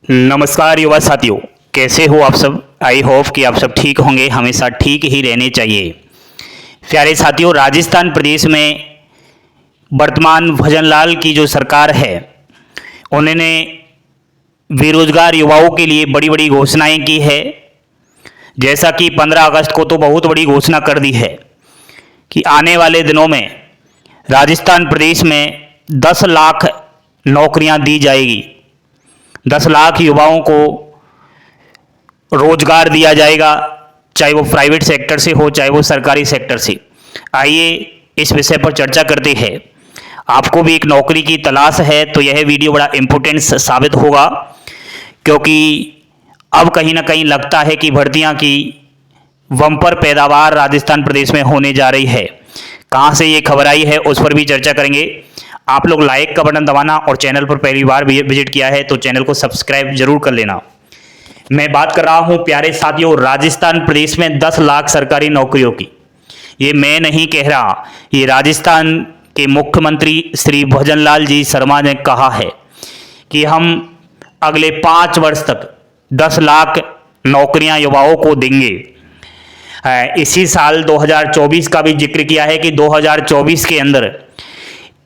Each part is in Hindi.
नमस्कार युवा साथियों, कैसे हो आप सब। आई होप कि आप सब ठीक होंगे, हमेशा ठीक ही रहने चाहिए। प्यारे साथियों, राजस्थान प्रदेश में वर्तमान भजनलाल की जो सरकार है, उन्होंने बेरोजगार युवाओं के लिए बड़ी बड़ी घोषणाएं की है। जैसा कि 15 अगस्त को तो बहुत बड़ी घोषणा कर दी है कि आने वाले दिनों में राजस्थान प्रदेश में 10 लाख नौकरियां दी जाएगी। 10 लाख युवाओं को रोजगार दिया जाएगा, चाहे वो प्राइवेट सेक्टर से हो चाहे वो सरकारी सेक्टर से। आइए इस विषय पर चर्चा करते हैं। आपको भी एक नौकरी की तलाश है तो यह वीडियो बड़ा इम्पोर्टेंट साबित होगा, क्योंकि अब कहीं ना कहीं लगता है कि भर्तियां की बम्पर पैदावार राजस्थान प्रदेश में होने जा रही है। कहाँ से ये खबर आई है उस पर भी चर्चा करेंगे। आप लोग लाइक का बटन दबाना और चैनल पर पहली बार विजिट किया है तो चैनल को सब्सक्राइब जरूर कर लेना। मैं बात कर रहा हूं प्यारे साथियों, राजस्थान प्रदेश में 10 लाख सरकारी नौकरियों की। ये मैं नहीं कह रहा, ये राजस्थान के मुख्यमंत्री श्री भजनलाल जी शर्मा ने कहा है कि हम अगले 5 वर्ष तक 10 लाख नौकरियां युवाओं को देंगे। इसी साल 2024 का भी जिक्र किया है कि 2024 के अंदर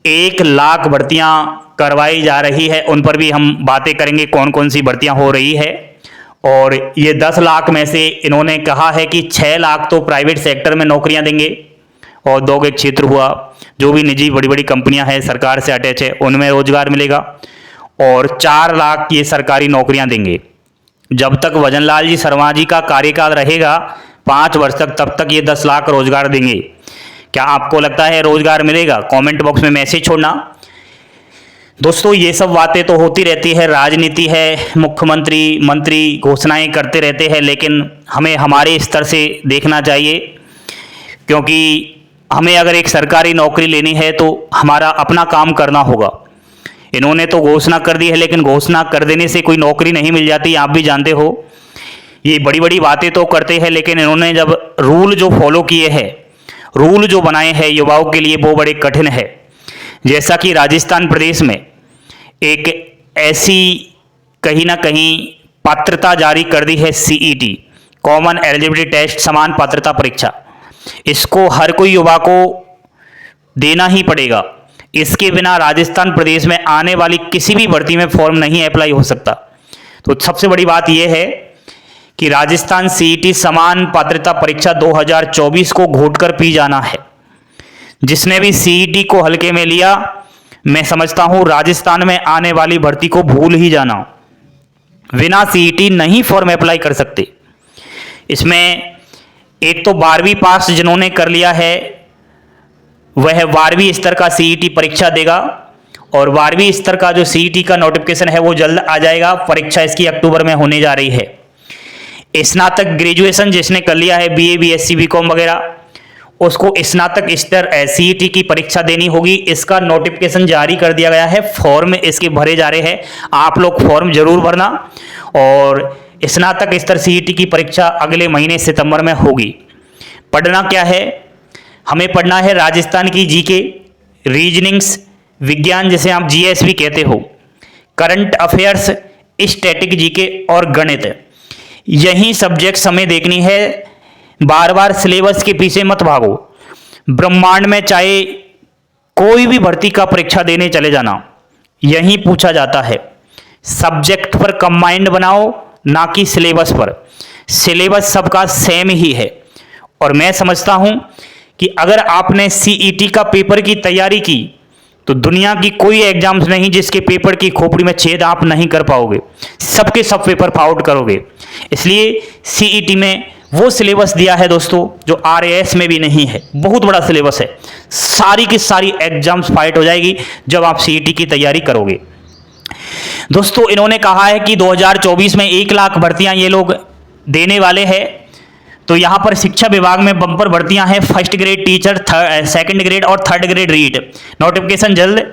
1 लाख भर्तियां करवाई जा रही है। उन पर भी हम बातें करेंगे, कौन कौन सी भर्तियां हो रही है। और ये 10 लाख में से इन्होंने कहा है कि 6 लाख तो प्राइवेट सेक्टर में नौकरियां देंगे, औद्योगिक क्षेत्र हुआ, जो भी निजी बड़ी बड़ी कंपनियां हैं सरकार से अटैच है उनमें रोजगार मिलेगा, और 4 लाख ये सरकारी नौकरियां देंगे। जब तक भजनलाल जी शर्मा जी का कार्यकाल रहेगा 5 वर्ष तक, तब तक ये 10 लाख रोजगार देंगे। क्या आपको लगता है रोजगार मिलेगा? कमेंट बॉक्स में मैसेज छोड़ना। दोस्तों, ये सब बातें तो होती रहती है, राजनीति है, मुख्यमंत्री मंत्री घोषणाएं करते रहते हैं, लेकिन हमें हमारे स्तर से देखना चाहिए, क्योंकि हमें अगर एक सरकारी नौकरी लेनी है तो हमारा अपना काम करना होगा। इन्होंने तो घोषणा कर दी है, लेकिन घोषणा कर देने से कोई नौकरी नहीं मिल जाती, आप भी जानते हो। ये बड़ी बड़ी बातें तो करते हैं, लेकिन इन्होंने जब रूल जो फॉलो किए हैं, रूल जो बनाए हैं युवाओं के लिए, वो बड़े कठिन है। जैसा कि राजस्थान प्रदेश में एक ऐसी कहीं ना कहीं पात्रता जारी कर दी है, सीईटी, कॉमन एलिजिबिलिटी टेस्ट, समान पात्रता परीक्षा। इसको हर कोई युवा को देना ही पड़ेगा। इसके बिना राजस्थान प्रदेश में आने वाली किसी भी भर्ती में फॉर्म नहीं अप्लाई हो सकता। तो सबसे बड़ी बात यह है कि राजस्थान सीईटी समान पात्रता परीक्षा 2024 को घोट कर पी जाना है। जिसने भी सीईटी को हल्के में लिया, मैं समझता हूं राजस्थान में आने वाली भर्ती को भूल ही जाना। बिना सीईटी नहीं फॉर्म अप्लाई कर सकते। इसमें एक तो 12वीं पास जिन्होंने कर लिया है वह 12वीं स्तर का सीईटी परीक्षा देगा, और 12वीं स्तर का जो सीईटी का नोटिफिकेशन है वो जल्द आ जाएगा। परीक्षा इसकी अक्टूबर में होने जा रही है। स्नातक ग्रेजुएशन जिसने कर लिया है, बीए बीएससी बीकॉम वगैरह, उसको स्नातक स्तर सीईटी की परीक्षा देनी होगी। इसका नोटिफिकेशन जारी कर दिया गया है, फॉर्म इसके भरे जा रहे हैं। आप लोग फॉर्म जरूर भरना। और स्नातक स्तर सीईटी की परीक्षा अगले महीने सितंबर में होगी। पढ़ना क्या है? हमें पढ़ना है राजस्थान की जीके, रीजनिंग्स, विज्ञान जिसे आप जीएस भी कहते हो, करंट अफेयर्स, स्टैटिक जीके और गणित। यही सब्जेक्ट्स हमें देखनी है। बार बार सिलेबस के पीछे मत भागो। ब्रह्मांड में चाहे कोई भी भर्ती का परीक्षा देने चले जाना, यही पूछा जाता है। सब्जेक्ट पर कंबाइंड बनाओ, ना कि सिलेबस पर। सिलेबस सबका सेम ही है। और मैं समझता हूं कि अगर आपने सीईटी का पेपर की तैयारी की तो दुनिया की कोई एग्जाम्स नहीं जिसके पेपर की खोपड़ी में छेद आप नहीं कर पाओगे। सबके सब पेपर फाउट करोगे। इसलिए सीईटी में वो सिलेबस दिया है दोस्तों जो आरएएस में भी नहीं है। बहुत बड़ा सिलेबस है, सारी की सारी एग्जाम्स फाइट हो जाएगी जब आप सीईटी की तैयारी करोगे। दोस्तों, इन्होंने कहा है कि 2024 में 1 लाख भर्तियां ये लोग देने वाले हैं। तो यहां पर शिक्षा विभाग में बम्पर भर्तियां हैं। First grade teacher, second grade और थर्ड ग्रेड रीड, नोटिफिकेशन जल्द।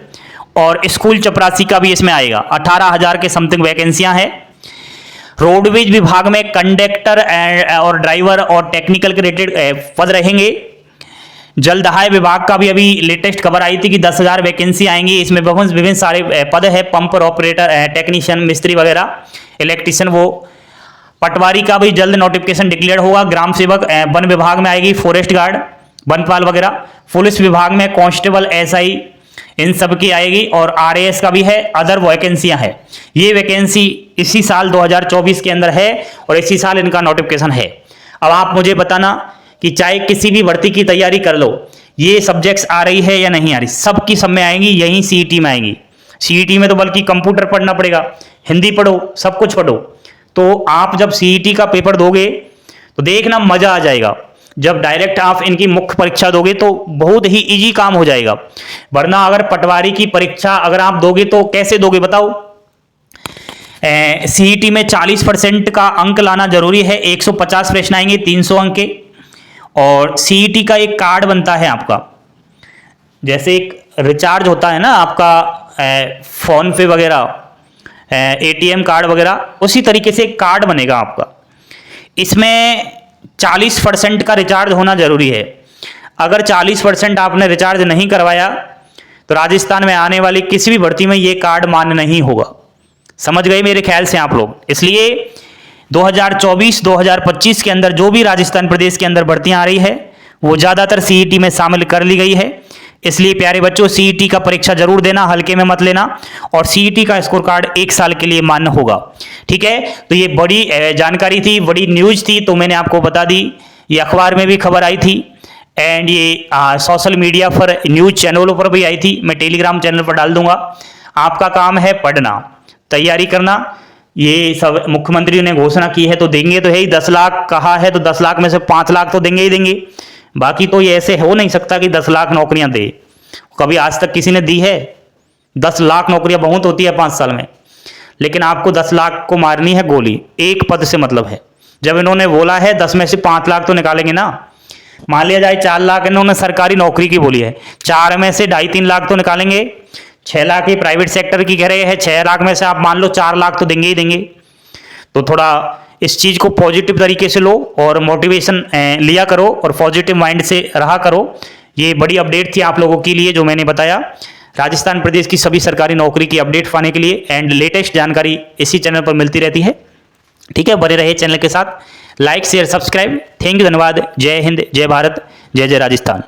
और स्कूल चपरासी का भी इसमें आएगा। 18,000 के समथिंग वैकेंसियां हैं। रोडवेज विभाग में कंडक्टर और ड्राइवर और टेक्निकल के रिलेटेड पद रहेंगे। जलदाय विभाग का भी अभी लेटेस्ट खबर आई थी कि 10,000 वैकेंसी आएंगी। इसमें विभिन्न सारे पद है, पंपर ऑपरेटर, टेक्नीशियन, मिस्त्री वगैरह। इलेक्ट्रीशियन वो। पटवारी का भी जल्द नोटिफिकेशन डिक्लेयर होगा। ग्राम सेवक वन विभाग में आएगी, फॉरेस्ट गार्ड, वनपाल वगैरह। पुलिस विभाग में कांस्टेबल, एसआई, इन सब की आएगी। और आरएएस का भी है। अदर वैकेंसियां हैं। ये वैकेंसी इसी साल 2024 के अंदर है और इसी साल इनका नोटिफिकेशन है। अब आप मुझे बताना कि चाहे किसी भी भर्ती की तैयारी कर लो, ये सब्जेक्ट्स आ रही है या नहीं आ रही। सब की सब में आएंगी, यही सीईटी में आएंगी। सीईटी में तो बल्कि कंप्यूटर पढ़ना पड़ेगा, हिंदी पढ़ो, सब कुछ पढ़ो। तो आप जब सीईटी का पेपर दोगे तो देखना मजा आ जाएगा। जब डायरेक्ट आप इनकी मुख्य परीक्षा दोगे तो बहुत ही इजी काम हो जाएगा। वरना अगर पटवारी की परीक्षा अगर आप दोगे तो कैसे दोगे बताओ। सीईटी में 40% का अंक लाना जरूरी है। 150 प्रश्न आएंगे, 300 अंक के। और सीईटी का एक कार्ड बनता है आपका, जैसे एक रिचार्ज होता है ना आपका फोन पे वगैरह, एटीएम कार्ड वगैरह, उसी तरीके से एक कार्ड बनेगा आपका। इसमें 40% का रिचार्ज होना जरूरी है। अगर 40% आपने रिचार्ज नहीं करवाया तो राजस्थान में आने वाली किसी भी भर्ती में ये कार्ड मान्य नहीं होगा। समझ गए मेरे ख्याल से आप लोग। इसलिए 2024-2025 के अंदर जो भी राजस्थान प्रदेश के अंदर भर्तियां आ रही है वो ज़्यादातर सीईटी में शामिल कर ली गई है। इसलिए प्यारे बच्चों, सीईटी का परीक्षा जरूर देना, हल्के में मत लेना। और सीईटी का स्कोर कार्ड 1 साल के लिए मान्य होगा। ठीक है, तो ये बड़ी जानकारी थी, बड़ी न्यूज थी, तो मैंने आपको बता दी। ये अखबार में भी खबर आई थी एंड ये सोशल मीडिया पर, न्यूज चैनलों पर भी आई थी। मैं टेलीग्राम चैनल पर डाल दूंगा। आपका काम है पढ़ना, तैयारी करना। ये सब मुख्यमंत्री ने घोषणा की है तो देंगे तो है ही। 10 लाख कहा है तो 10 लाख में से 5 लाख तो देंगे ही देंगे। बाकी तो ये ऐसे हो नहीं सकता कि 10 लाख नौकरियां दे। कभी आज तक किसी ने दी है? 10 लाख नौकरियां बहुत होती है 5 साल में, लेकिन आपको 10 लाख को मारनी है गोली। एक पद से मतलब है। जब इन्होंने बोला है 10 में से 5 लाख तो निकालेंगे ना। मान लिया जाए 4 लाख इन्होंने सरकारी नौकरी की बोली है, 4 में से 2.5-3 लाख तो निकालेंगे। 6 लाख ही प्राइवेट सेक्टर की कह रहे हैं। 6 लाख में से आप मान लो 4 लाख तो देंगे ही देंगे। तो थोड़ा इस चीज़ को पॉजिटिव तरीके से लो और मोटिवेशन लिया करो और पॉजिटिव माइंड से रहा करो। ये बड़ी अपडेट थी आप लोगों के लिए जो मैंने बताया। राजस्थान प्रदेश की सभी सरकारी नौकरी की अपडेट पाने के लिए एंड लेटेस्ट जानकारी इसी चैनल पर मिलती रहती है। ठीक है, बने रहिए चैनल के साथ। Like, share, subscribe. Thank you, धन्यवाद। जय हिंद, जय भारत, जय जय राजस्थान।